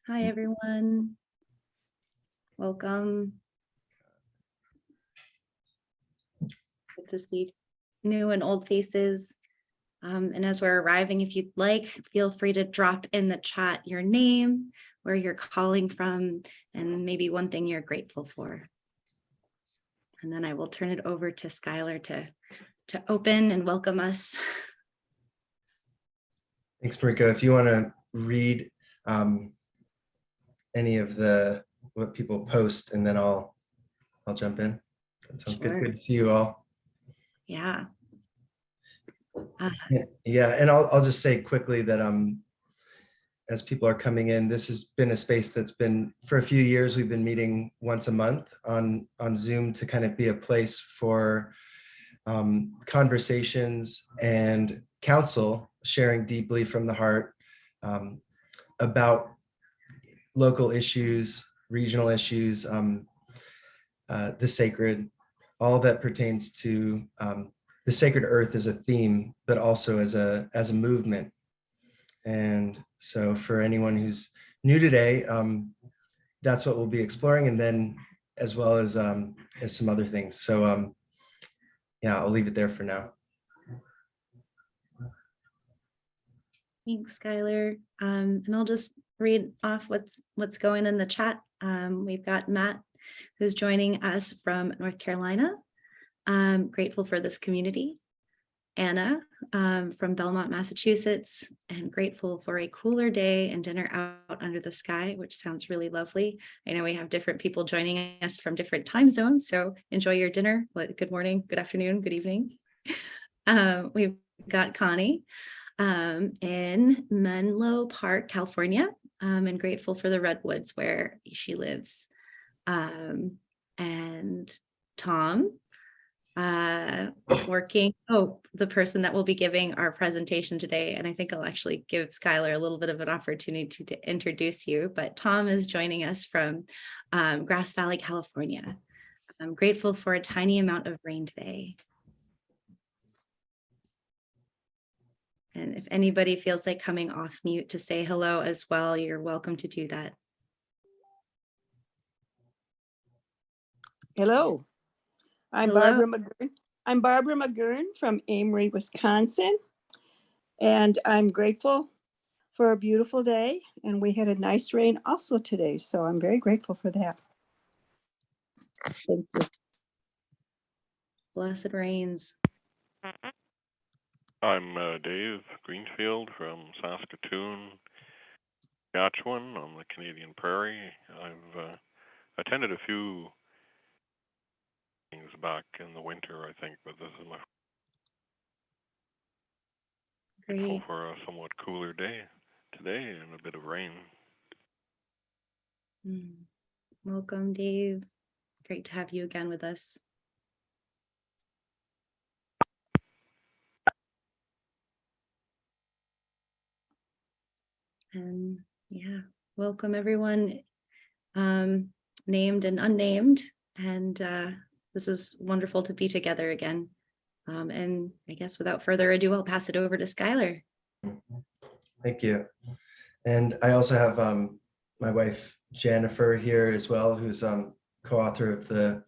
Hi, everyone. Welcome. Good to see new and old faces. And as we're arriving, if you'd like, feel free to drop in the chat your name, where you're calling from, and maybe one thing you're grateful for. And then I will turn it over to Skylar to open and welcome us. Thanks, Mariko. If you want to read any of what people post, and then I'll jump in. That sounds Sure. good. Good to see you all. Yeah. Yeah, and I'll just say quickly that as people are coming in, this has been a space that's been, for a few years, we've been meeting once a month on Zoom to kind of be a place for conversations and counsel, sharing deeply from the heart about local issues, regional issues, the sacred, all that pertains to the sacred earth as a theme, but also as a movement. And so for anyone who's new today, that's what we'll be exploring, and then as well as some other things. So yeah, I'll leave it there for now. Thanks, Skylar. And I'll just read off what's going in the chat. We've got Matt, who's joining us from North Carolina. Grateful for this community. Anna from Belmont, Massachusetts, and grateful for a cooler day and dinner out under the sky, which sounds really lovely. I know we have different people joining us from different time zones, so enjoy your dinner. Good morning, good afternoon, good evening. We've got Connie in Menlo Park, California, and grateful for the redwoods where she lives. And Tom, working, the person that will be giving our presentation today, and I think I'll actually give Skylar a little bit of an opportunity to introduce you, but Tom is joining us from Grass Valley, California. I'm grateful for a tiny amount of rain today. And if anybody feels like coming off mute to say hello as well, you're welcome to do that. Hello. I'm Barbara McGurn. I'm Barbara McGurn from Amory, Wisconsin. And I'm grateful for a beautiful day. And we had a nice rain also today. So I'm very grateful for that. Thank you. Blessed rains. I'm Dave Greenfield from Saskatoon, Saskatchewan on the Canadian Prairie. I've attended a few things back in the winter, I think, but this is my grateful for a somewhat cooler day today and a bit of rain. Welcome, Dave. Great to have you again with us. And yeah, welcome everyone, named and unnamed. And this is wonderful to be together again. And I guess without further ado, I'll pass it over to Skylar. Thank you. And I also have my wife, Jennifer, here as well, who's co-author of the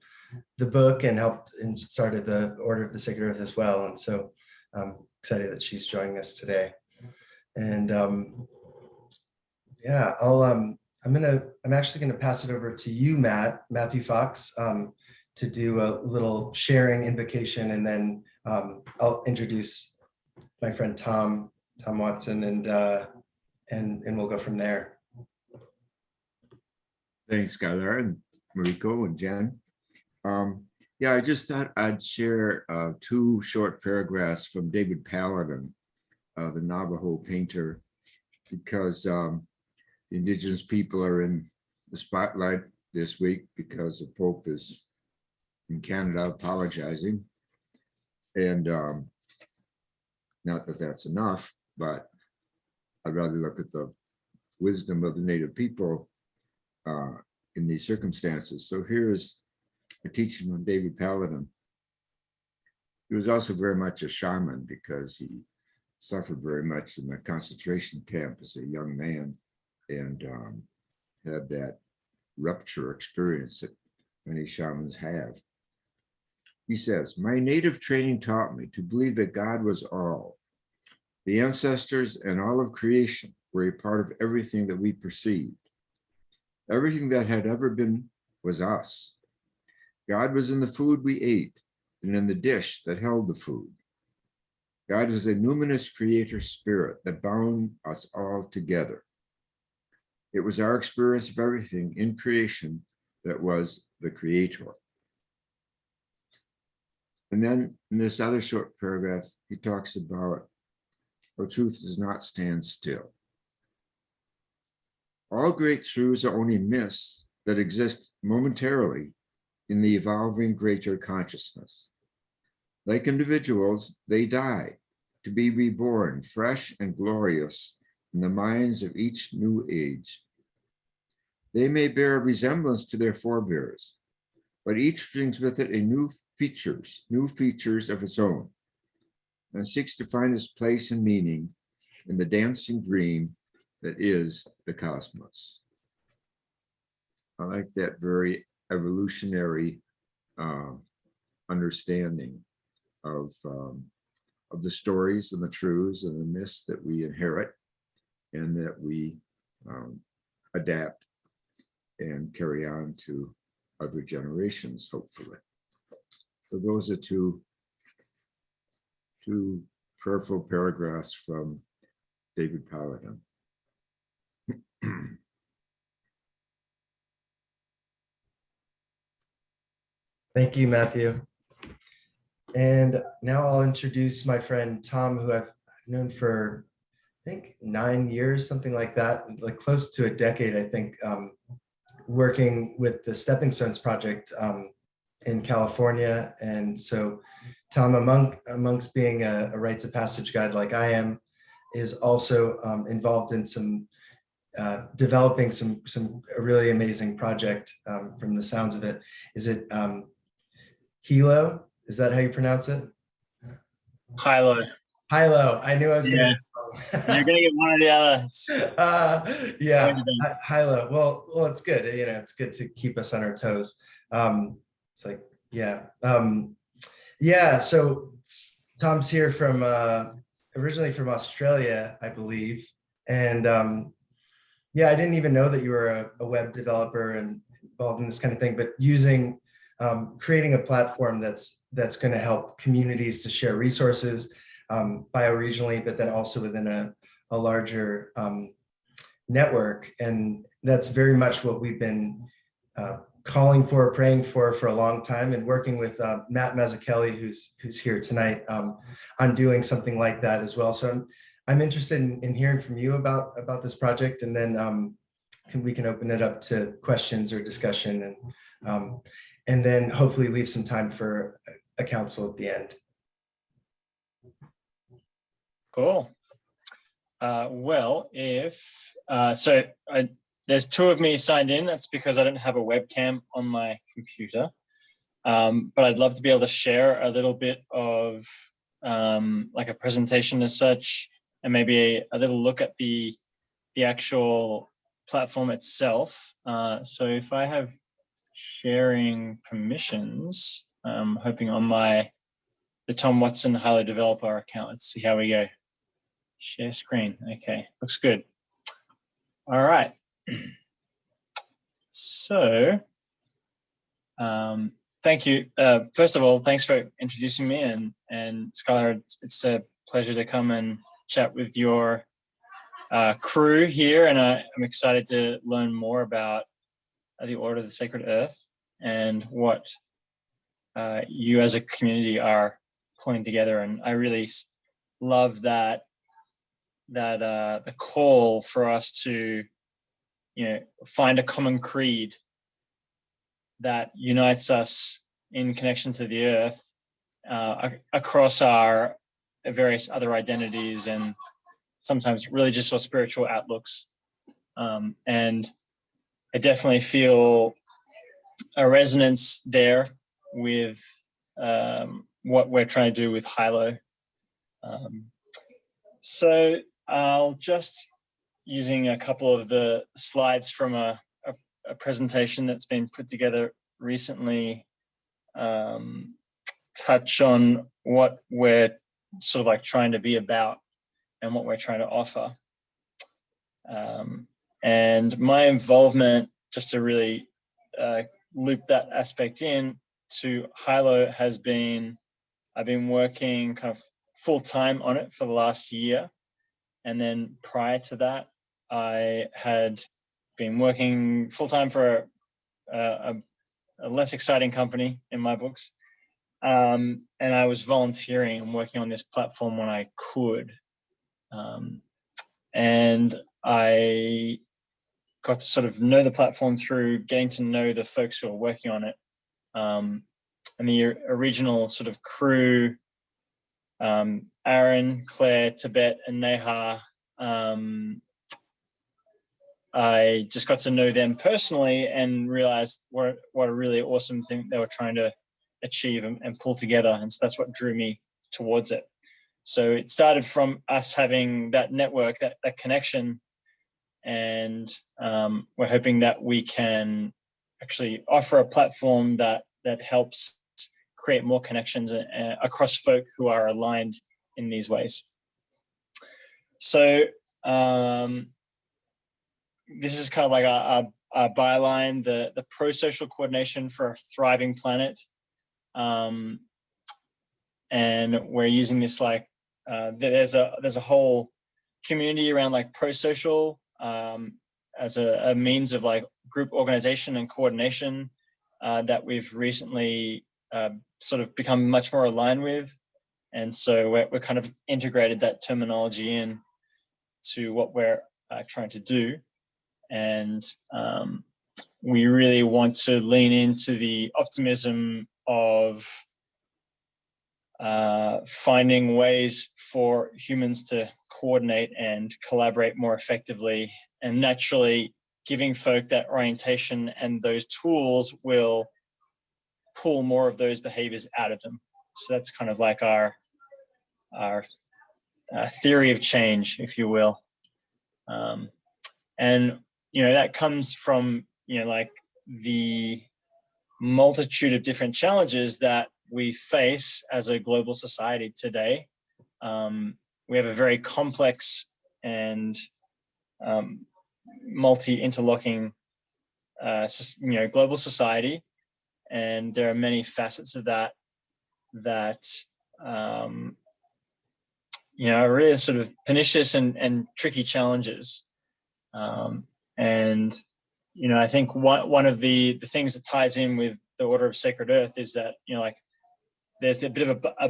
book and helped and started the Order of the Sacred Earth as well. And so I'm excited that she's joining us today. And yeah, I'm actually gonna pass it over to you, Matthew Fox, to do a little sharing invocation, and then I'll introduce my friend Tom Watson, and we'll go from there. Thanks, Skylar and Mariko and Jen. Yeah, I just thought I'd share 2 short paragraphs from David Paladin, the Navajo painter, because the Indigenous people are in the spotlight this week because the Pope is in Canada apologizing. And not that that's enough, but I'd rather look at the wisdom of the Native people in these circumstances. So here's a teaching from David Paladin. He was also very much a shaman because he suffered very much in the concentration camp as a young man. And had that rupture experience that many shamans have. He says, my native training taught me to believe that God was all. The ancestors and all of creation were a part of everything that we perceived. Everything that had ever been was us. God was in the food we ate and in the dish that held the food. God was a numinous creator spirit that bound us all together. It was our experience of everything in creation that was the creator. And then in this other short paragraph, he talks about how truth does not stand still. All great truths are only myths that exist momentarily in the evolving greater consciousness. Like individuals, they die to be reborn fresh and glorious in the minds of each new age. They may bear a resemblance to their forebears, but each brings with it a new features of its own, and seeks to find its place and meaning in the dancing dream that is the cosmos. I like that very evolutionary understanding of the stories and the truths and the myths that we inherit and that we adapt and carry on to other generations, hopefully. So those are two prayerful paragraphs from David Paladin. Thank you, Matthew. And now I'll introduce my friend Tom, who I've known for, I think, 9 years, something like that, like close to a decade, I think, working with the Stepping Stones Project in California. And so Tom, amongst being a rites of passage guide like I am, is also involved in some developing some really amazing project from the sounds of it. Is it Hilo? Is that how you pronounce it? Hilo. Hilo. I knew I was Yeah. You're gonna get one or the other. Yeah, Hilo. Well, it's good. You know, it's good to keep us on our toes. It's like, yeah. Yeah, so Tom's here from originally from Australia, I believe. And yeah, I didn't even know that you were a web developer and involved in this kind of thing, but using creating a platform that's going to help communities to share resources bioregionally, but then also within a larger network. And that's very much what we've been calling for, praying for a long time, and working with Matt Mazzucchelli, who's here tonight, on doing something like that as well. So I'm interested in hearing from you about this project, and then we can open it up to questions or discussion, and then hopefully leave some time for a council at the end. Cool. Well, if there's two of me signed in. That's because I don't have a webcam on my computer. But I'd love to be able to share a little bit of like a presentation as such, and maybe a little look at the actual platform itself. So if I have sharing permissions, I'm hoping on the Tom Watson Hilo developer account. Let's see how we go. Share screen. Okay, looks good. All right. So, thank you. First of all, thanks for introducing me, and Skylar, it's a pleasure to come and chat with your crew here, and I'm excited to learn more about the Order of the Sacred Earth and what you as a community are pulling together. And I really love that the call for us to, find a common creed that unites us in connection to the earth across our various other identities and sometimes religious or spiritual outlooks. And I definitely feel a resonance there with what we're trying to do with Hilo. So I'll just, using a couple of the slides from a a presentation that's been put together recently touch on what we're sort of like trying to be about and what we're trying to offer. And my involvement, just to really loop that aspect in to Hilo, has been, I've been working kind of full-time on it for the last year. And then prior to that, I had been working full-time for a less exciting company in my books. And I was volunteering and working on this platform when I could. And I got to sort of know the platform through getting to know the folks who are working on it. And the original sort of crew, Aaron, Claire, Tibet, and Neha, I just got to know them personally and realized what a really awesome thing they were trying to achieve and pull together. And so that's what drew me towards it. So it started from us having that network, that connection, and we're hoping that we can actually offer a platform that helps create more connections across folk who are aligned in these ways. So this is kind of like our byline, the pro-social coordination for a thriving planet. And we're using this like, there's a whole community around like pro-social as a means of like group organization and coordination that we've recently sort of become much more aligned with. And so we're kind of integrated that terminology in to what we're trying to do. And we really want to lean into the optimism of finding ways for humans to coordinate and collaborate more effectively, and naturally giving folk that orientation and those tools will pull more of those behaviors out of them. So that's kind of like our theory of change, if you will. And, you know, that comes from, you know, like the multitude of different challenges that we face as a global society today. We have a very complex and multi-interlocking, you know, global society, and there are many facets of that you know, are really sort of pernicious and tricky challenges. And you know, I think one of the things that ties in with the Order of Sacred Earth is that, you know, like there's a bit of a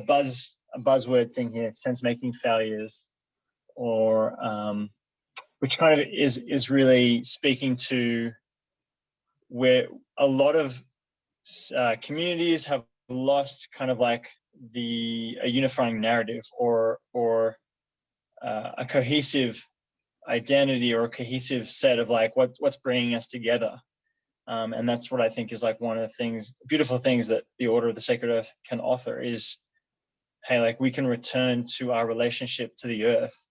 buzzword thing here, sense-making failures, or which kind of is really speaking to where a lot of communities have lost kind of like a unifying narrative or a cohesive identity or a cohesive set of like what's bringing us together. And that's what I think is like one of the things, beautiful things that the Order of the Sacred Earth can offer is, hey, like we can return to our relationship to the earth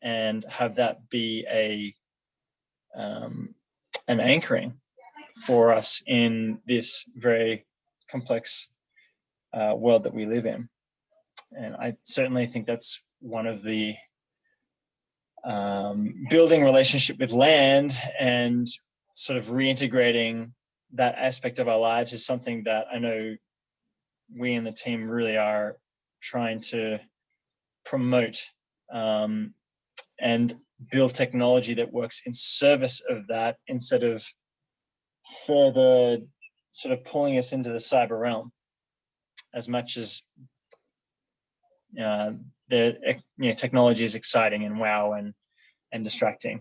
and have that be an anchoring for us in this very complex world that we live in. And I certainly think that's one of the building relationship with land and sort of reintegrating that aspect of our lives is something that I know we in the team really are trying to promote and build technology that works in service of that instead of further sort of pulling us into the cyber realm as much as the technology is exciting and wow and distracting.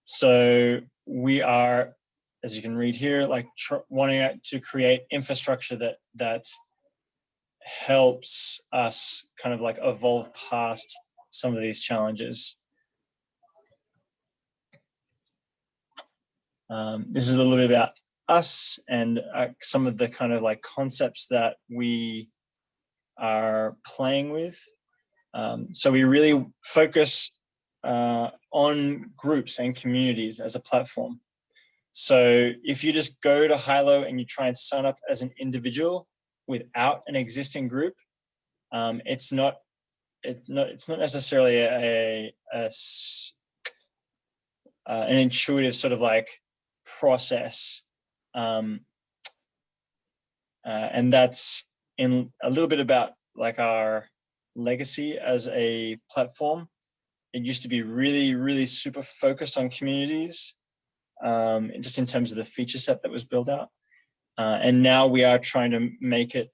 So we are, as you can read here, like wanting to create infrastructure that helps us kind of like evolve past some of these challenges. This is a little bit about us and some of the kind of like concepts that we are playing with. So we really focus on groups and communities as a platform. So if you just go to Hilo and you try and sign up as an individual without an existing group, it's not necessarily an intuitive sort of like process, and that's in a little bit about like our legacy as a platform. It used to be really, really super focused on communities, just in terms of the feature set that was built out. And now we are trying to make it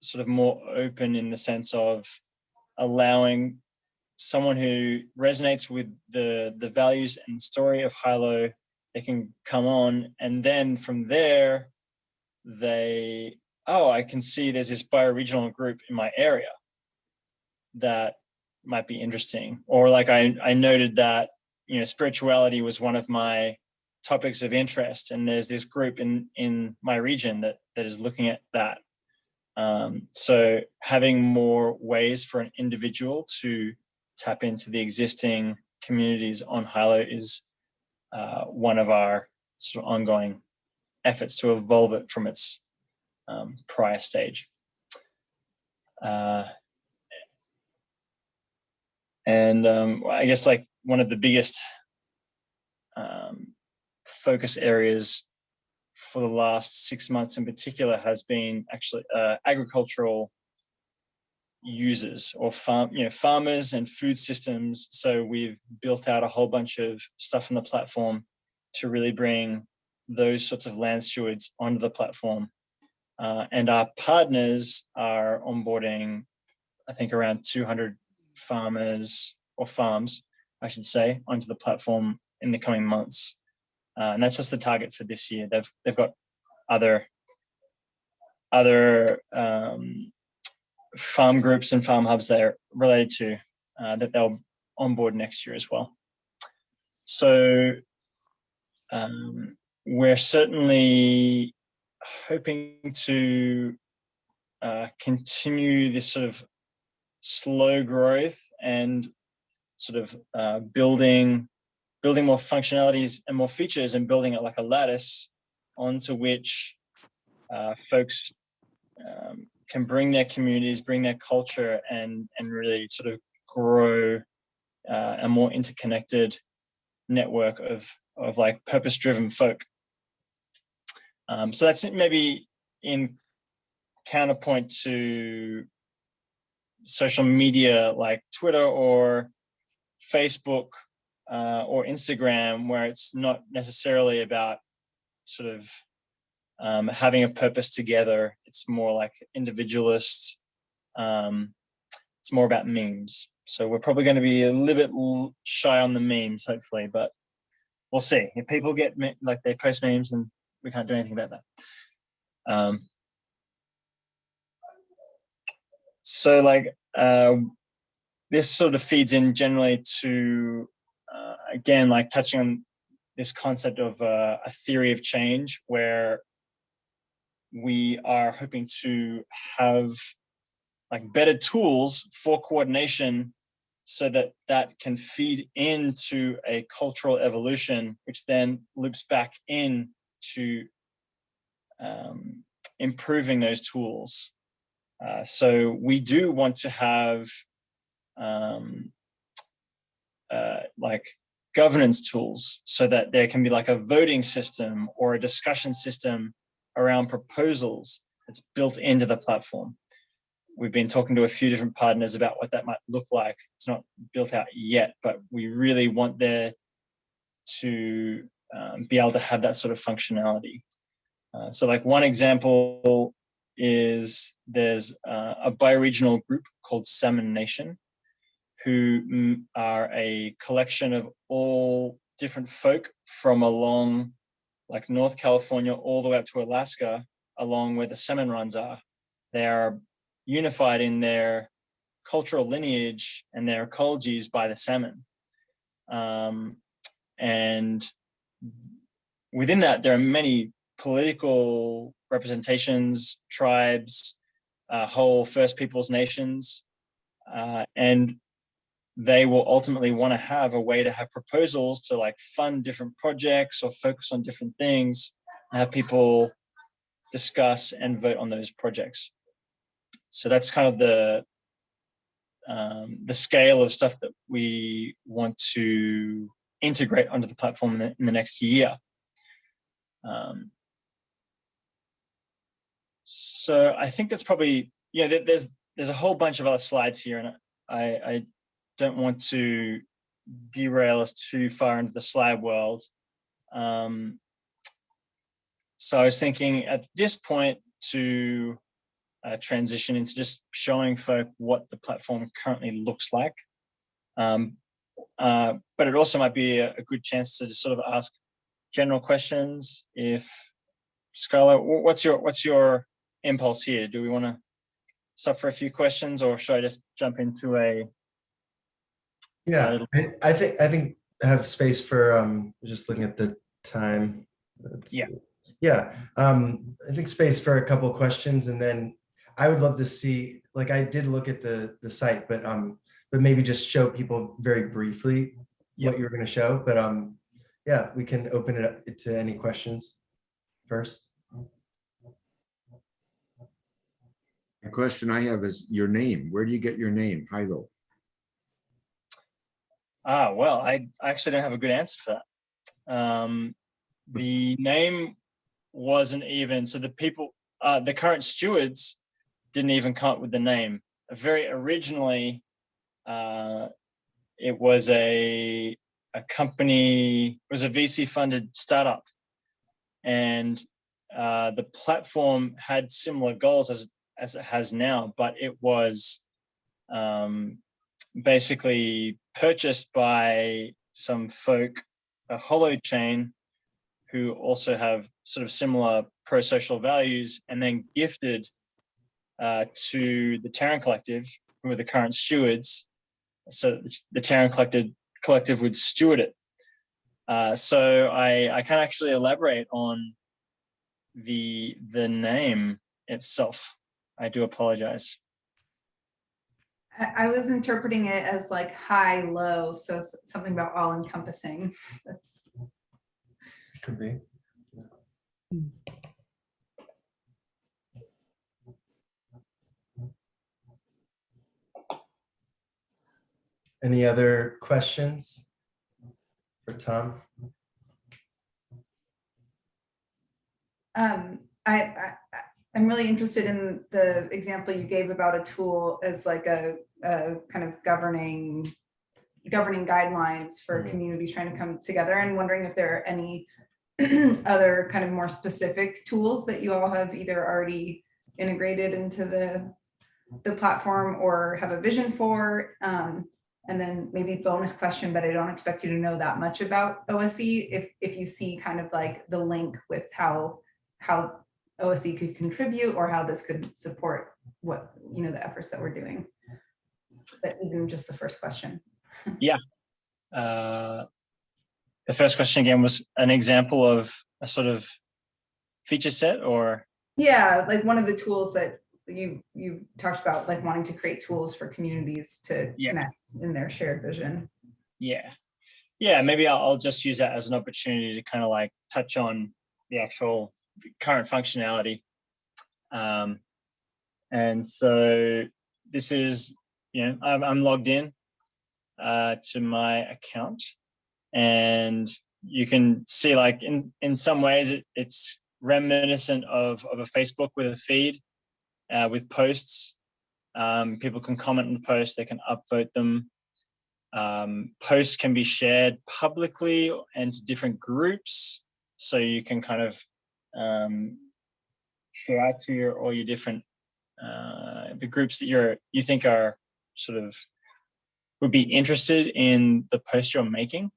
sort of more open in the sense of allowing someone who resonates with the values and story of Hilo, they can come on, and then from there, I can see there's this bioregional group in my area that might be interesting. Or like I noted that, spirituality was one of my topics of interest, and there's this group in my region that is looking at that. So having more ways for an individual to tap into the existing communities on Hilo is one of our sort of ongoing efforts to evolve it from its prior stage. And I guess like one of the biggest focus areas for the last 6 months in particular has been actually agricultural users or farmers and food systems. So we've built out a whole bunch of stuff on the platform to really bring those sorts of land stewards onto the platform. And our partners are onboarding, I think, around 200 farmers or farms, I should say, onto the platform in the coming months. And that's just the target for this year. They've got other farm groups and farm hubs they're related to that they'll onboard next year as well. So we're certainly hoping to continue this sort of slow growth and sort of building more functionalities and more features, and building it like a lattice onto which folks can bring their communities, bring their culture, and really sort of grow a more interconnected network of like purpose-driven folk. So that's maybe in counterpoint to social media like Twitter or Facebook or Instagram, where it's not necessarily about sort of having a purpose together. It's more like individualist. It's more about memes. So we're probably going to be a little bit shy on the memes, hopefully, but we'll see. If people get like they post memes, then we can't do anything about that. So like this sort of feeds in generally to again, like touching on this concept of a theory of change, where we are hoping to have like better tools for coordination, so that can feed into a cultural evolution, which then loops back in to improving those tools. So we do want to have like governance tools, so that there can be like a voting system or a discussion system around proposals that's built into the platform. We've been talking to a few different partners about what that might look like. It's not built out yet, but we really want there to be able to have that sort of functionality. So like one example is there's a bioregional group called Salmon Nation, who are a collection of all different folk from along like North California all the way up to Alaska, along where the salmon runs are. They are unified in their cultural lineage and their ecologies by the salmon. And within that, there are many political representations, tribes, whole First Peoples nations, and they will ultimately want to have a way to have proposals to like fund different projects or focus on different things and have people discuss and vote on those projects. So that's kind of the scale of stuff that we want to integrate onto the platform in the next year. So I think that's probably, there's a whole bunch of other slides here, and I don't want to derail us too far into the slide world. So I was thinking at this point to transition into just showing folk what the platform currently looks like. But it also might be a good chance to just sort of ask general questions. If Skylar, what's your impulse here? Do we want to stop for a few questions, or should I just jump into a? Yeah, I think I have space for just looking at the time. Yeah. I think space for a couple of questions, and then I would love to see, like, I did look at the site, but maybe just show people very briefly what you're going to show. But yeah, we can open it up to any questions first. The question I have is your name. Where do you get your name, Hilo? Well, I actually don't have a good answer for that. The name wasn't even, so the people, the current stewards didn't even come up with the name. Very originally, it was a company, it was a VC funded startup, and the platform had similar goals as it has now, but it was basically purchased by some folk, a Hollow Chain, who also have sort of similar pro-social values, and then gifted to the Terran Collective, who are the current stewards, so the Terran Collective would steward it. So I can't actually elaborate on the name itself. I do apologize. I was interpreting it as like high, low, so something about all encompassing. That's Could be. Any other questions for Tom? I'm really interested in the example you gave about a tool as like a kind of governing guidelines for communities trying to come together, and wondering if there are any other kind of more specific tools that you all have either already integrated into the platform or have a vision for. And then maybe bonus question, but I don't expect you to know that much about OSE. If you see kind of like the link with how OSE could contribute, or how this could support what, the efforts that we're doing. But even just the first question. Yeah. The first question again was an example of a sort of feature set, or? Yeah, like one of the tools that you talked about, like wanting to create tools for communities to connect in their shared vision. Yeah, maybe I'll just use that as an opportunity to kind of like touch on the actual current functionality. And so this is, I'm logged in to my account, and you can see, like, in some ways it's reminiscent of a Facebook with a feed with posts. People can comment on the post, they can upvote them. Posts can be shared publicly and to different groups, so you can kind of share out to all your different the groups that you think are sort of would be interested in the post you're making.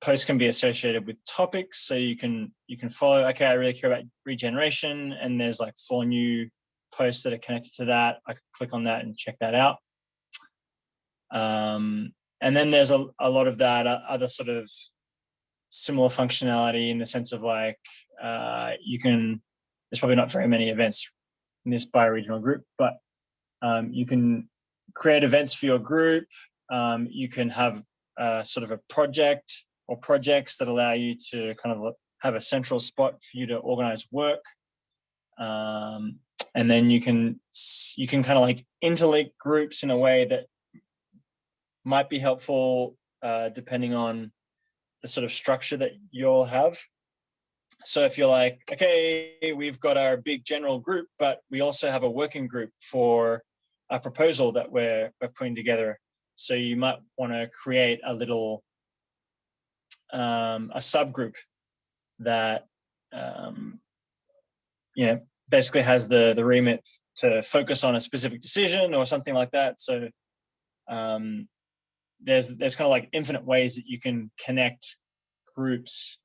Posts can be associated with topics, so you can follow, okay, I really care about regeneration, and there's like 4 new posts that are connected to that. I could click on that and check that out. And then there's a lot of that other sort of similar functionality, in the sense of like there's probably not very many events in this bioregional group, but you can create events for your group. You can have sort of a project or projects that allow you to kind of have a central spot for you to organize work. And then you can kind of like interlink groups in a way that might be helpful depending on the sort of structure that you all have. So if you're like, okay, we've got our big general group, but we also have a working group for a proposal that we're putting together. So you might want to create a little a subgroup that basically has the remit to focus on a specific decision or something like that. So there's kind of like infinite ways that you can connect groups.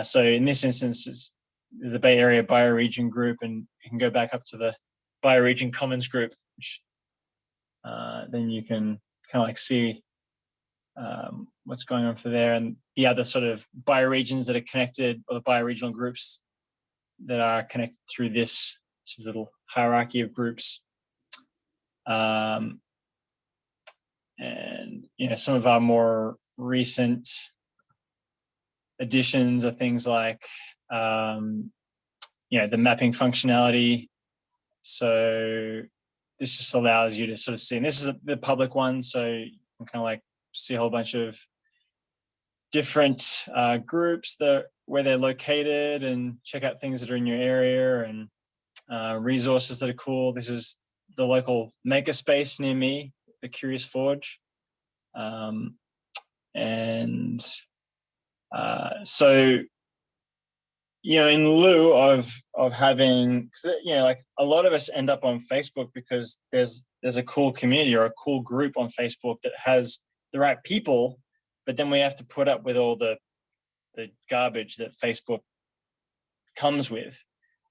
So in this instance, it's the Bay Area Bioregion group, and you can go back up to the Bioregion Commons group, which then you can kind of like see what's going on for there, and the other sort of bioregions that are connected, or the bioregional groups that are connected through this sort of little hierarchy of groups. And some of our more recent additions are things like the mapping functionality. So this just allows you to sort of see, and this is the public one, so you can kind of like see a whole bunch of different groups where they're located, and check out things that are in your area, and resources that are cool. This is the local makerspace near me, the Curious Forge. So in lieu of having, like a lot of us end up on Facebook because there's a cool community or a cool group on Facebook that has the right people, but then we have to put up with all the garbage that Facebook comes with,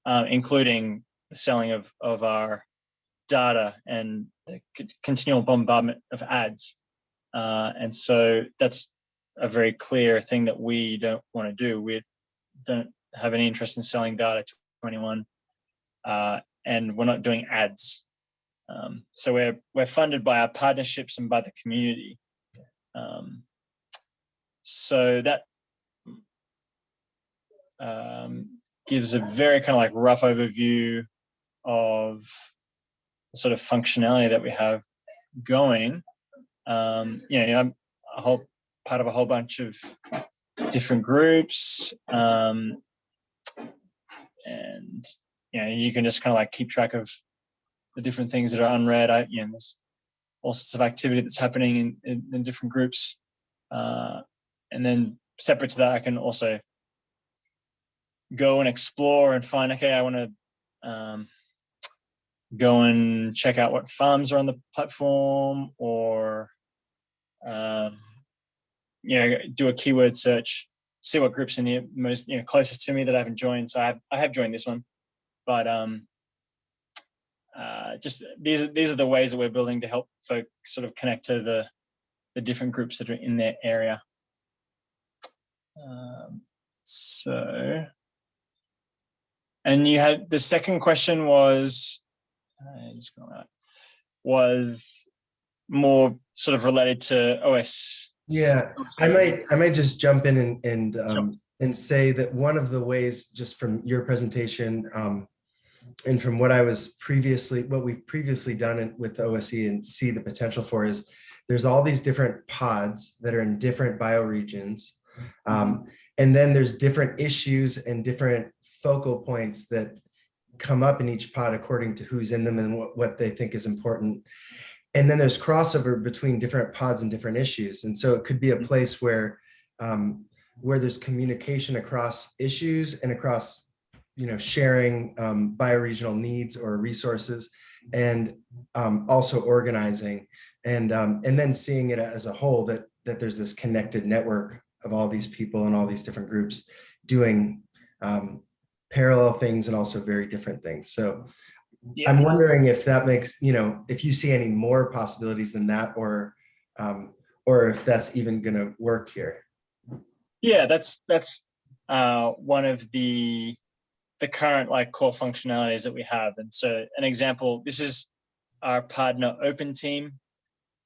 including the selling of our data and the continual bombardment of ads. And so that's a very clear thing that we don't want to do. We don't have any interest in selling data to anyone, and we're not doing ads. So we're funded by our partnerships and by the community. So that gives a very kind of like rough overview of the sort of functionality that we have going. I'm a whole part of a whole bunch of different groups, and you can just kind of like keep track of the different things that are unread. There's all sorts of activity that's happening in different groups, and then separate to that, I can also go and explore and find, okay, I want to go and check out what farms are on the platform, or do a keyword search, see what groups are near most closest to me that I haven't joined. So I have joined this one, but just these are the ways that we're building to help folk sort of connect to the different groups that are in their area. And you had the second question was more sort of related to OS. Yeah, I might just jump in and say that one of the ways, just from your presentation, and from what we've previously done with OSE and see the potential for, is there's all these different pods that are in different bioregions. And then there's different issues and different focal points that come up in each pod according to who's in them and what they think is important. And then there's crossover between different pods and different issues. And so it could be a place where there's communication across issues and across, sharing bioregional needs or resources, and also organizing, and then seeing it as a whole, that there's this connected network of all these people and all these different groups doing parallel things and also very different things. So yeah. I'm wondering if that makes, if you see any more possibilities than that, or if that's even going to work here. Yeah, that's one of the current like core functionalities that we have. And so an example, this is our partner Open Team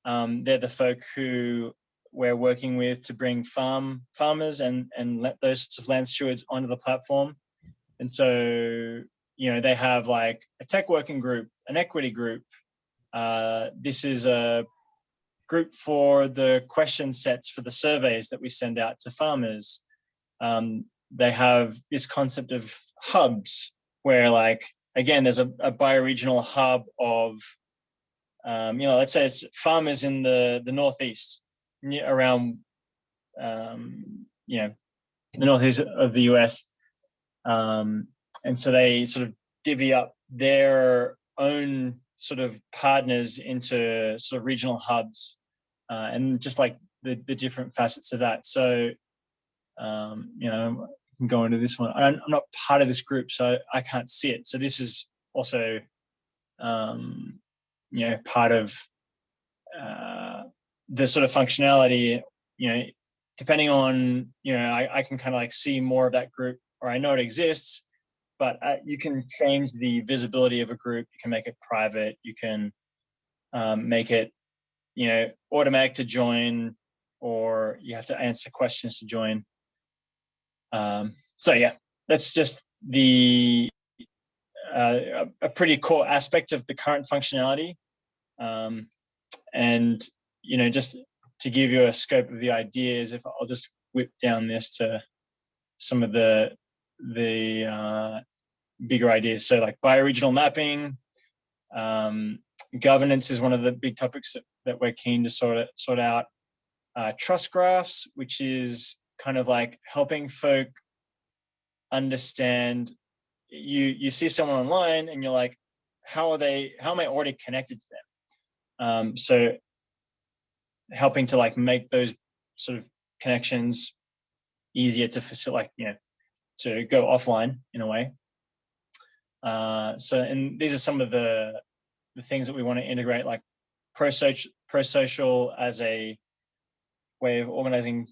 They're the folk who we're working with to bring farmers and let those sorts of land stewards onto the platform. And so, they have like a tech working group, an equity group. This is a group for the question sets for the surveys that we send out to farmers. They have this concept of hubs where, like, again, there's a bioregional hub of, let's say it's farmers in the Northeast, around, the Northeast of the US. And so they sort of divvy up their own sort of partners into sort of regional hubs, and just like the different facets of that. So, I can go into this one. I'm not part of this group, so I can't see it. So this is also, part of the sort of functionality, depending on, I can kind of like see more of that group, or I know it exists, but you can change the visibility of a group. You can make it private. You can make it, automatic to join, or you have to answer questions to join. So yeah, that's just a pretty core aspect of the current functionality. And, just to give you a scope of the ideas, if I'll just whip down this to some of the bigger ideas. So like bioregional mapping, governance is one of the big topics that we're keen to sort out. Trust graphs, which is kind of like helping folk understand. You see someone online and you're like, how am I already connected to them? So helping to like make those sort of connections easier to facilitate, to go offline in a way. And these are some of the things that we want to integrate, like pro-social as a way of organizing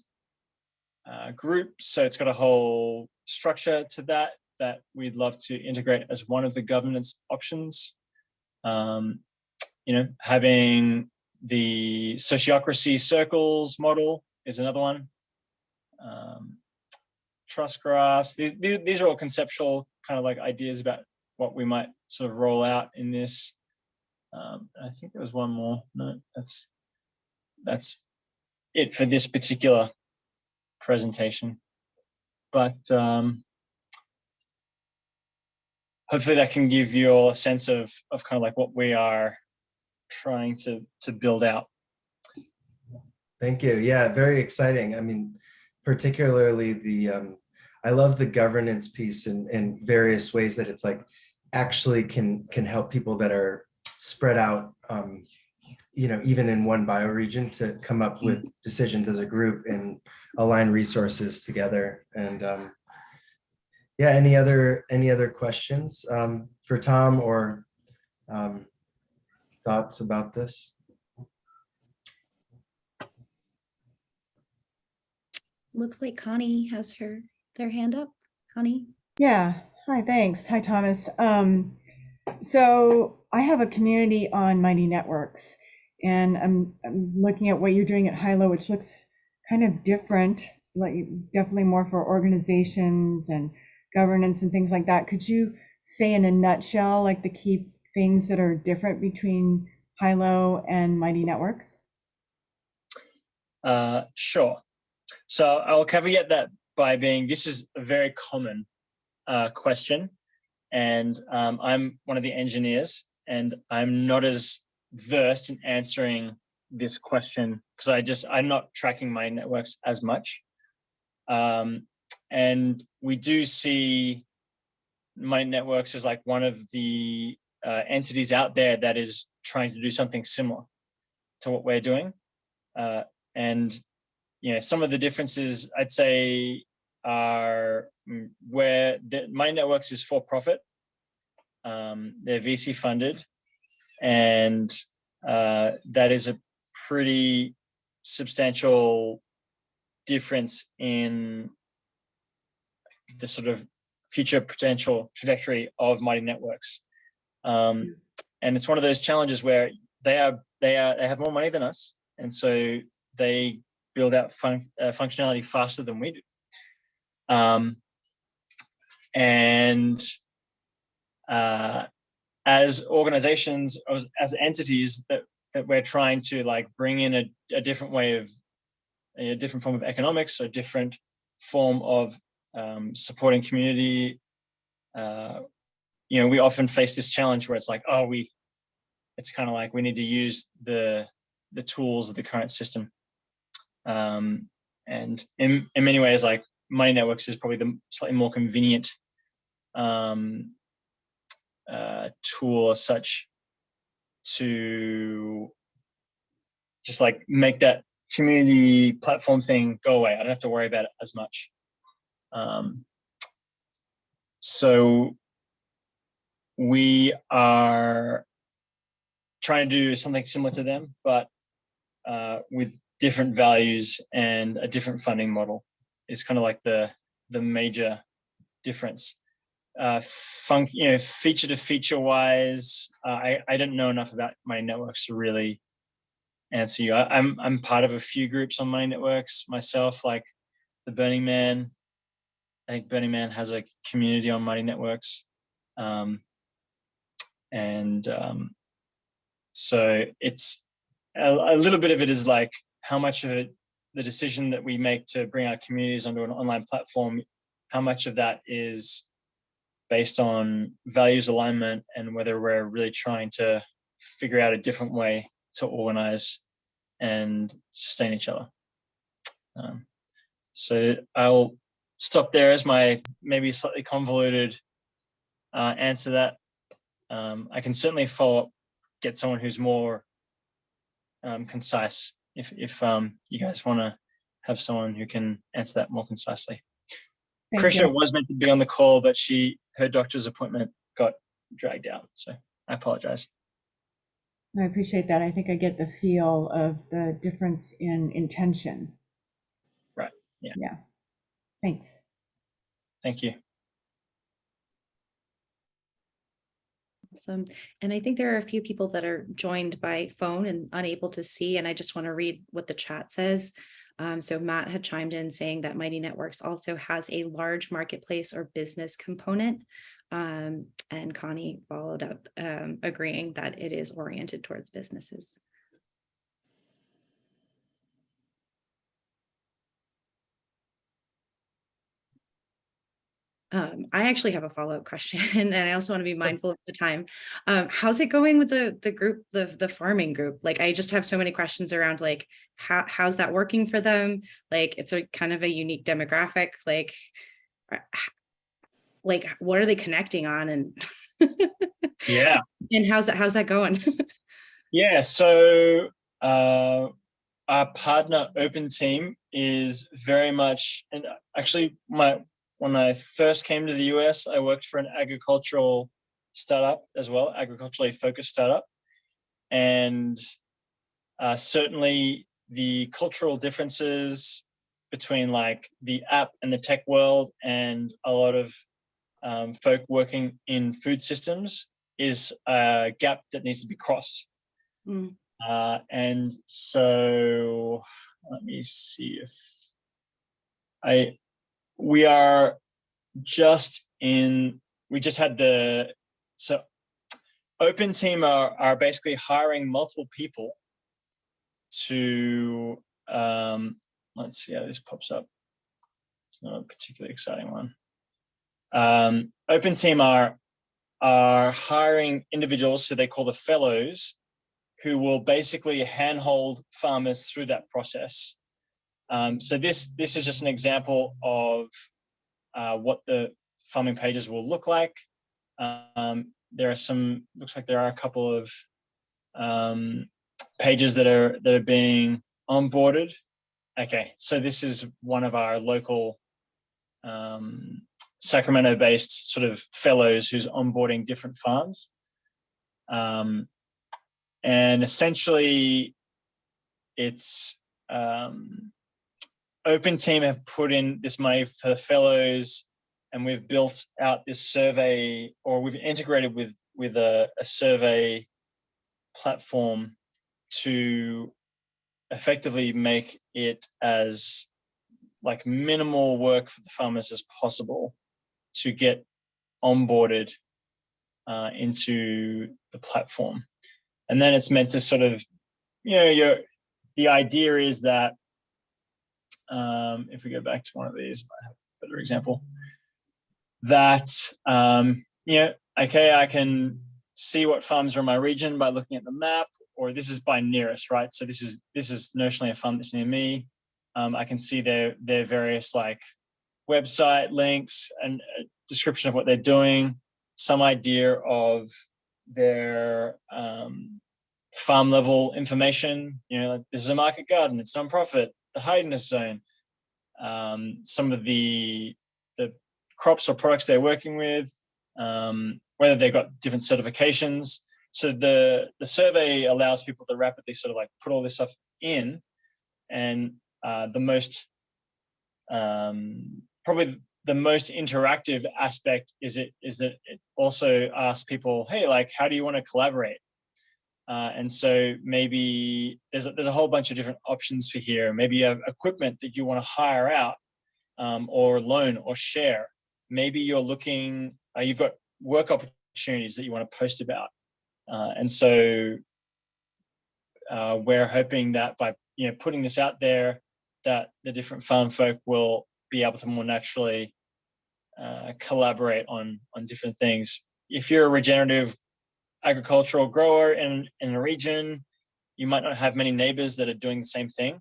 groups. So it's got a whole structure to that we'd love to integrate as one of the governance options. Having the sociocracy circles model is another one. Trust graphs. These are all conceptual kind of like ideas about what we might sort of roll out in this. I think there was one more. No, that's it for this particular presentation. But hopefully that can give you all a sense of kind of like what we are trying to build out. Thank you. Yeah, very exciting. I mean, particularly I love the governance piece in various ways that it's like actually can help people that are spread out, even in one bioregion, to come up with decisions as a group and align resources together. And yeah, any other questions for Tom or thoughts about this? Looks like Connie has their hand up. Connie? Yeah. Hi, thanks. Hi, Thomas. So I have a community on Mighty Networks, and I'm looking at what you're doing at Hilo, which looks kind of different, like definitely more for organizations and governance and things like that. Could you say in a nutshell, like the key things that are different between Hilo and Mighty Networks? Sure. So I'll caveat that by being, this is a very common question, and I'm one of the engineers, and I'm not as versed in answering this question because I'm not tracking my networks as much. And we do see my networks as like one of the entities out there that is trying to do something similar to what we're doing. And some of the differences I'd say are where my networks is for profit. They're VC funded, and that is a pretty substantial difference in the sort of future potential trajectory of Mighty Networks. And it's one of those challenges where they have more money than us, and so they build out functionality faster than we do. And as organizations, as entities that we're trying to like bring in a different way of a different form of economics, a different form of supporting community. We often face this challenge where it's like, it's kind of like we need to use the tools of the current system. And in many ways, like Money Networks is probably the slightly more convenient tool as such to just like make that community platform thing go away. I don't have to worry about it as much. So we are trying to do something similar to them, but with different values and a different funding model. It's kind of like the major difference. Feature to feature wise, I don't know enough about Money Networks to really answer you. I'm part of a few groups on Money Networks myself, like the Burning Man. I think Burning Man has a community on Money Networks. So it's a little bit of it is like how much of it, the decision that we make to bring our communities onto an online platform, how much of that is based on values alignment and whether we're really trying to figure out a different way to organize and sustain each other. So I'll stop there as my maybe slightly convoluted answer to that. I can certainly follow up, get someone who's more concise if you guys want to have someone who can answer that more concisely. Thank Krisha you. was meant to be on the call, but her doctor's appointment got dragged out. So I apologize. I appreciate that. I think I get the feel of the difference in intention. Right. Yeah. Yeah. Thanks. Thank you. Awesome. And I think there are a few people that are joined by phone and unable to see, and I just want to read what the chat says. So Matt had chimed in saying that Mighty Networks also has a large marketplace or business component. And Connie followed up agreeing that it is oriented towards businesses. I actually have a follow-up question, and I also want to be mindful of the time. How's it going with the group, the farming group? Like, I just have so many questions around like how's that working for them? Like, it's a kind of a unique demographic. Like what are they connecting on? And Yeah. And how's that going? Yeah. So our partner Open Team is very much, and actually when I first came to the US, I worked for an agricultural startup as well, agriculturally focused startup. And certainly the cultural differences between like the app and the tech world and a lot of folk working in food systems is a gap that needs to be crossed. Mm. And so let me see if we just had so Open Team are basically hiring multiple people to, let's see how this pops up. It's not a particularly exciting one. Open Team are hiring individuals who they call the fellows, who will basically handhold farmers through that process. So this is just an example of what the farming pages will look like. There are looks like there are a couple of pages that are being onboarded. Okay, so this is one of our local Sacramento-based sort of fellows who's onboarding different farms. And essentially it's Open Team have put in this money for the fellows, and we've built out this survey, or we've integrated with a survey platform to effectively make it as like minimal work for the farmers as possible to get onboarded into the platform. And then it's meant to sort of, the idea is that if we go back to one of these, I have a better example, that, okay, I can see what farms are in my region by looking at the map, or this is by nearest, right? So this is notionally a farm that's near me. I can see their various like website links and a description of what they're doing, some idea of their farm level information, like this is a market garden, it's non-profit, the hardiness zone, some of the crops or products they're working with, whether they've got different certifications. So the survey allows people to rapidly sort of like put all this stuff in, and the most probably the most interactive aspect is that it also asks people, hey, like, how do you want to collaborate? And so maybe there's a whole bunch of different options for here. Maybe you have equipment that you want to hire out, or loan or share. Maybe you're looking, you've got work opportunities that you want to post about. And so we're hoping that by putting this out there, that the different farm folk will be able to more naturally collaborate on different things. If you're a regenerative agricultural grower in a region, you might not have many neighbors that are doing the same thing.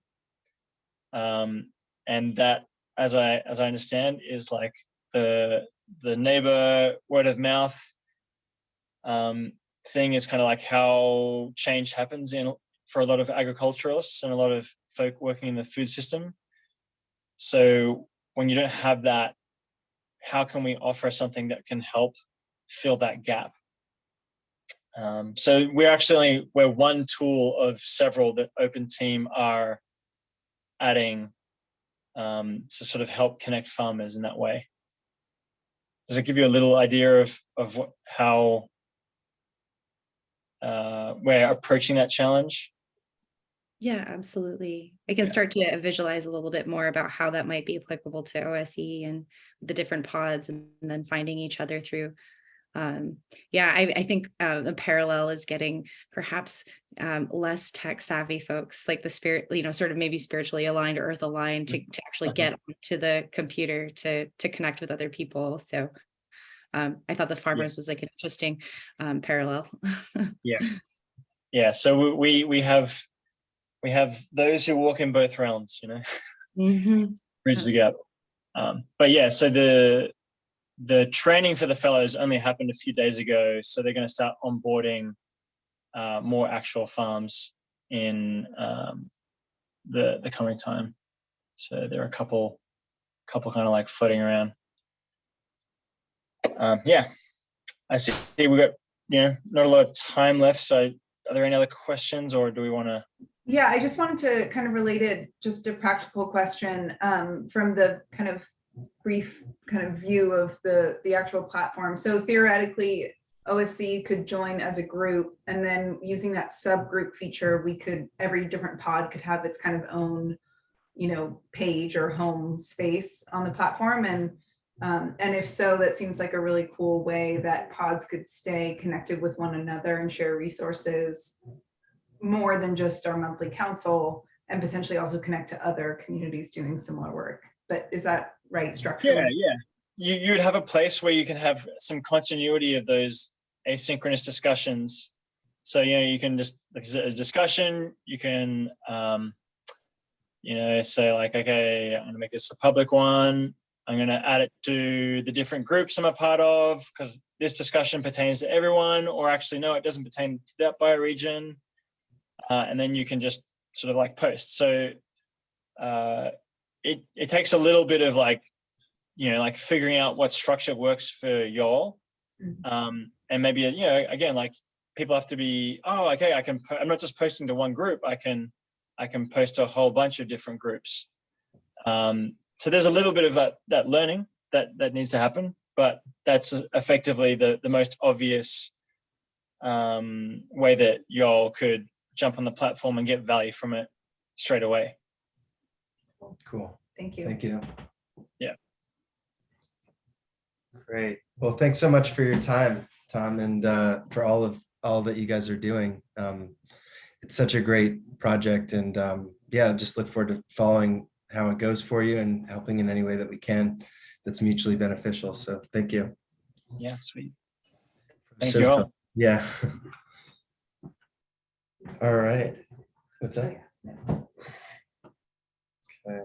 And that, as I understand, is like the neighbor word of mouth thing is kind of like how change happens for a lot of agriculturalists and a lot of folk working in the food system. So when you don't have that, how can we offer something that can help fill that gap? So we're one tool of several that Open Team are adding to sort of help connect farmers in that way. Does it give you a little idea of how we're approaching that challenge? Yeah, absolutely. I can start to visualize a little bit more about how that might be applicable to OSE and the different pods, and then finding each other through. I think the parallel is getting perhaps less tech savvy folks, like the spirit, sort of maybe spiritually aligned or earth aligned, to actually get to the computer to connect with other people. So I thought the farmers was like an interesting parallel. Yeah. So we have those who walk in both realms, bridge the gap. But yeah, so the training for the fellows only happened a few days ago, so they're going to start onboarding more actual farms in the coming time. So there are a couple kind of like floating around. I see we got not a lot of time left. So are there any other questions, or do we want to? Yeah, I just wanted to kind of relate it, just a practical question from the kind of brief kind of view of the actual platform. So theoretically, OSC could join as a group, and then using that subgroup feature, every different pod could have its kind of own, page or home space on the platform. And if so, that seems like a really cool way that pods could stay connected with one another and share resources more than just our monthly council, and potentially also connect to other communities doing similar work. But is that right structurally? Yeah. You'd have a place where you can have some continuity of those asynchronous discussions. So, you can just, like a discussion, you can, say like, okay, I'm going to make this a public one. I'm going to add it to the different groups I'm a part of, because this discussion pertains to everyone, or actually, no, it doesn't pertain to that bioregion. And then you can just sort of like post. So it takes a little bit of like, like figuring out what structure works for y'all. And maybe, again, like people have to be, okay, I'm not just posting to one group. I can post to a whole bunch of different groups. So there's a little bit of that learning that needs to happen, but that's effectively the most obvious way that y'all could jump on the platform and get value from it straight away. Cool. Thank you. Thank you. Yeah. Great. Well, thanks so much for your time, Tom, and for all that you guys are doing. It's such a great project, and yeah, just look forward to following how it goes for you and helping in any way that we can that's mutually beneficial. So thank you. Yeah, sweet. Thank you all. Yeah. All right. What's that? Okay.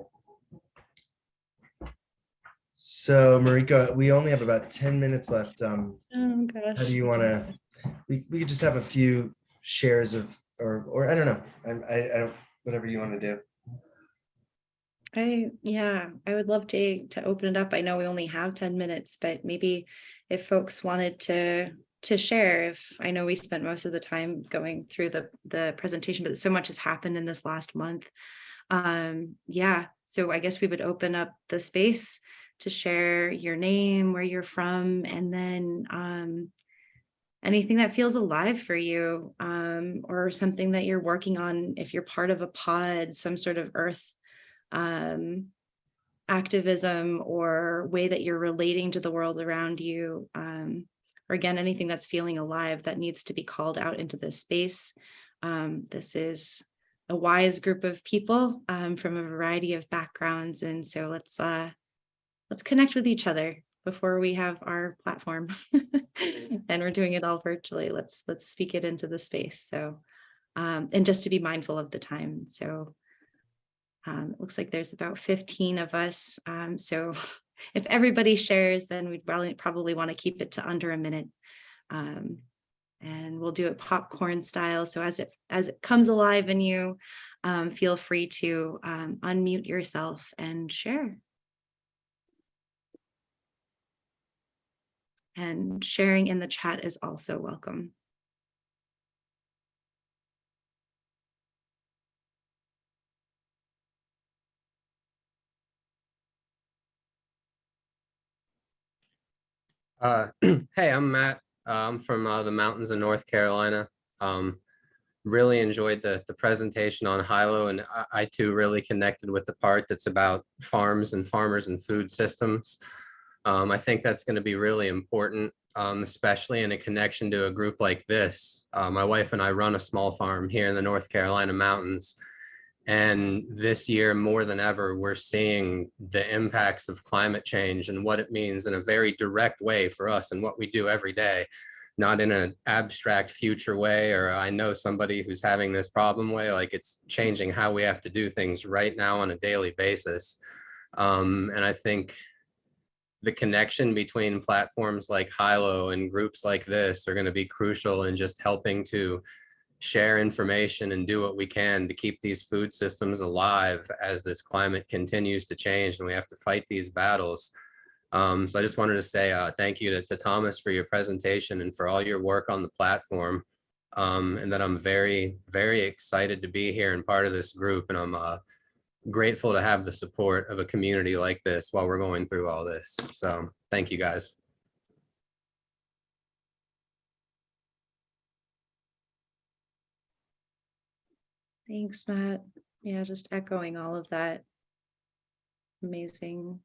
So Marika, we only have about 10 minutes left. Oh gosh. How do you want to, we could just have a few shares of, or I don't know. I don't, whatever you want to do. I would love to open it up. I know we only have 10 minutes, but maybe if folks wanted to share, if I know we spent most of the time going through the presentation, but so much has happened in this last month. Yeah, so I guess we would open up the space to share your name, where you're from, and then anything that feels alive for you, or something that you're working on. If you're part of a pod, some sort of earth activism or way that you're relating to the world around you, or again, anything that's feeling alive that needs to be called out into this space. This is a wise group of people from a variety of backgrounds, and so let's connect with each other before we have our platform. And we're doing it all virtually. Let's speak it into the space. So and just to be mindful of the time. So it looks like there's about 15 of us. So if everybody shares, then we'd probably want to keep it to under a minute. And we'll do it popcorn style. So as it comes alive in you, feel free to unmute yourself and share. And sharing in the chat is also welcome. Hey, I'm Matt. I'm from the mountains of North Carolina. Really enjoyed the presentation on Hilo, and I too really connected with the part that's about farms and farmers and food systems. I think that's going to be really important, especially in a connection to a group like this. My wife and I run a small farm here in the North Carolina mountains. And this year, more than ever, we're seeing the impacts of climate change and what it means in a very direct way for us and what we do every day, not in an abstract future way, or I know somebody who's having this problem way, like it's changing how we have to do things right now on a daily basis. And I think the connection between platforms like Hilo and groups like this are going to be crucial in just helping to share information and do what we can to keep these food systems alive as this climate continues to change and we have to fight these battles. So I just wanted to say thank you to Thomas for your presentation and for all your work on the platform. And that I'm very, very excited to be here and part of this group. And I'm grateful to have the support of a community like this while we're going through all this. So thank you guys. Thanks, Matt. Yeah, just echoing all of that. Amazing.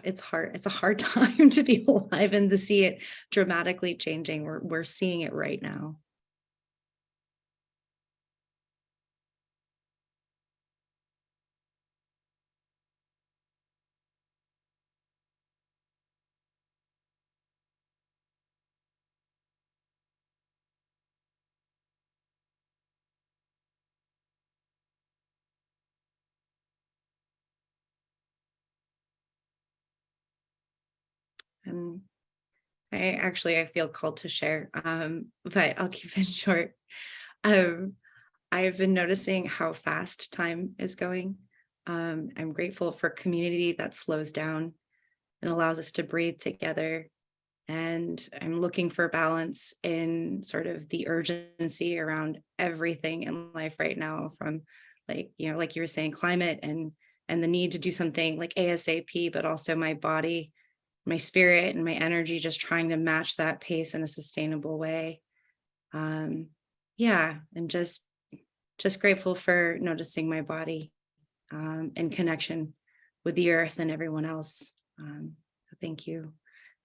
It's hard. It's a hard time to be alive and to see it dramatically changing. We're seeing it right now. And I feel called to share, but I'll keep it short. I've been noticing how fast time is going. I'm grateful for community that slows down and allows us to breathe together. And I'm looking for balance in sort of the urgency around everything in life right now, from like you were saying, climate and the need to do something like ASAP, but also my body, my spirit and my energy just trying to match that pace in a sustainable way. Yeah, and just grateful for noticing my body in connection with the earth and everyone else. Thank you.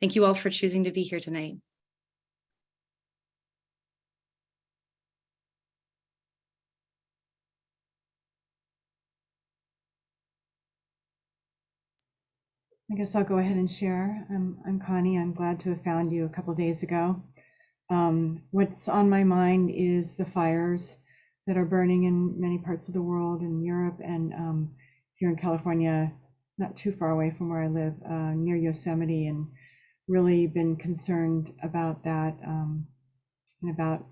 Thank you all for choosing to be here tonight. I guess I'll go ahead and share. I'm Connie. I'm glad to have found you a couple days ago. What's on my mind is the fires that are burning in many parts of the world, in Europe, and here in California, not too far away from where I live, near Yosemite, and really been concerned about that and about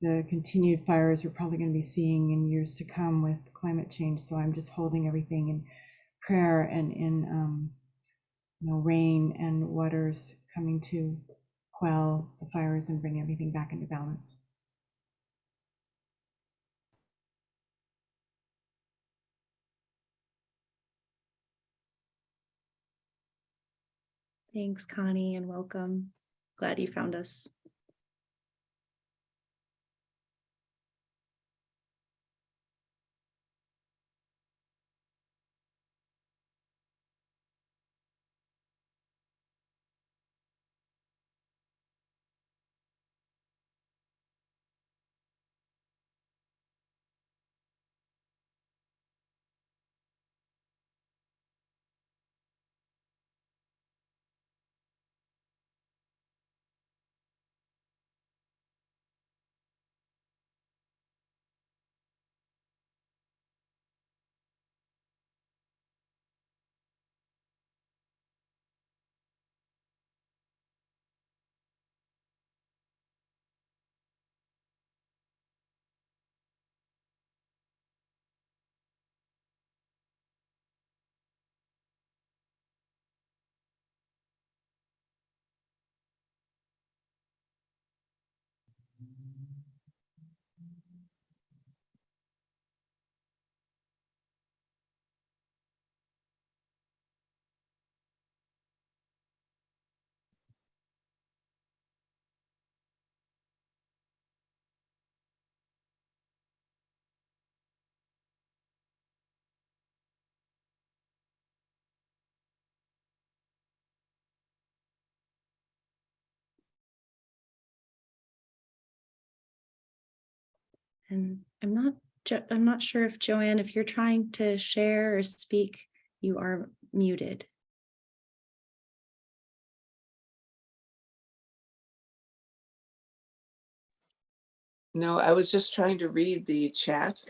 the continued fires we're probably going to be seeing in years to come with climate change. So I'm just holding everything in prayer and in rain and waters coming to quell the fires and bring everything back into balance. Thanks, Connie, and welcome. Glad you found us. And I'm not sure if Joanne, if you're trying to share or speak, you are muted. No, I was just trying to read the chat.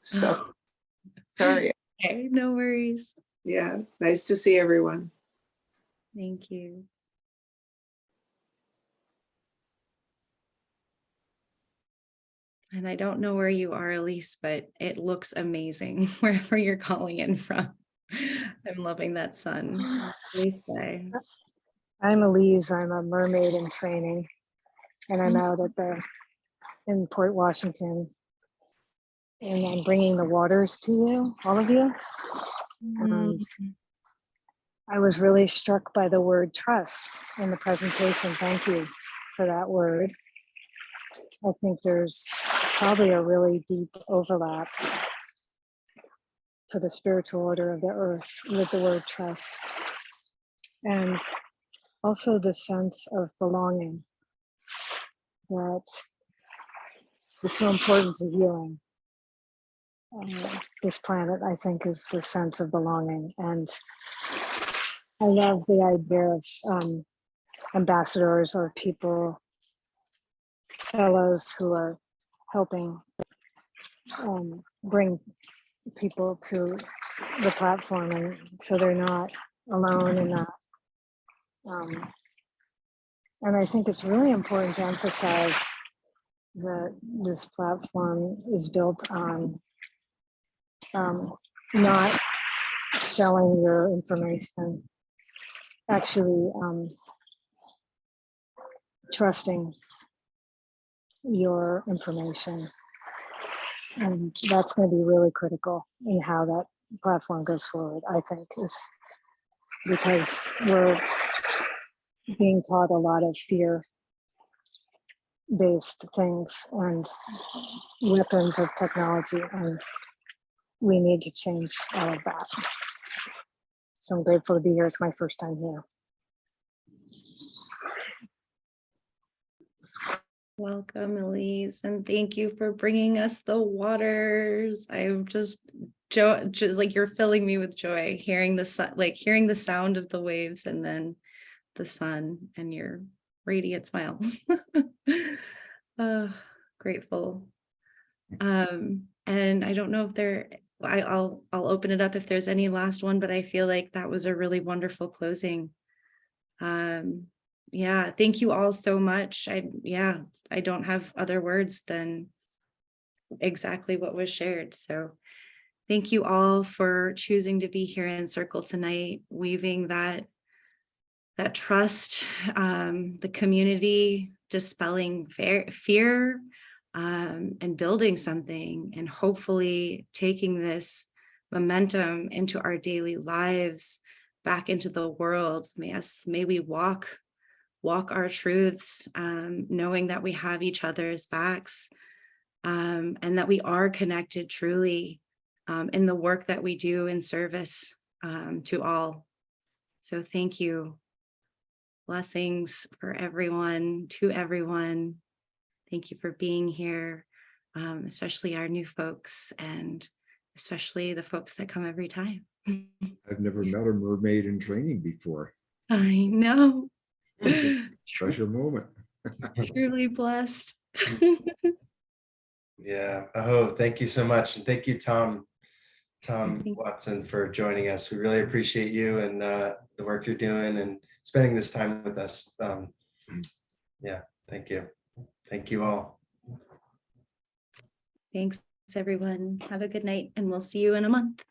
So sorry. Okay, no worries. Yeah, nice to see everyone. Thank you. And I don't know where you are, Elise, but it looks amazing wherever you're calling in from. I'm loving that sun. Please stay. I'm Elise. I'm a mermaid in training, and I'm out in Port Washington, and I'm bringing the waters to you, all of you. And I was really struck by the word trust in the presentation. Thank you for that word. I think there's probably a really deep overlap for the spiritual order of the earth with the word trust, and also the sense of belonging that is so important to healing. This planet, I think, is the sense of belonging. And I love the idea of ambassadors or people, fellows who are helping bring people to the platform, and so they're not alone in that. And I think it's really important to emphasize that this platform is built on not selling your information, actually trusting your information. And that's going to be really critical in how that platform goes forward, I think, is because we're being taught a lot of fear based things and weapons of technology, and we need to change all of that. So I'm grateful to be here. It's my first time here. Welcome, Elise, and thank you for bringing us the waters. I'm just like you're filling me with joy, hearing the sun, like hearing the sound of the waves, and then the sun and your radiant smile. Grateful. And I don't know if I'll open it up if there's any last one, but I feel like that was a really wonderful closing. Yeah, thank you all so much. I don't have other words than exactly what was shared. So thank you all for choosing to be here in Circle tonight, weaving that trust, the community, dispelling fear, and building something, and hopefully taking this momentum into our daily lives, back into the world. May we walk our truths, knowing that we have each other's backs, and that we are connected truly, in the work that we do in service, to all. So thank you. Blessings for everyone, to everyone. Thank you for being here, especially our new folks, and especially the folks that come every time. I've never met a mermaid in training before. I know. Special moment. Truly blessed. Yeah. Oh, thank you so much. And thank you, Tom Thank- Watson, for joining us. We really appreciate you and the work you're doing and spending this time with us. Yeah, thank you. Thank you all. Thanks, everyone. Have a good night, and we'll see you in a month.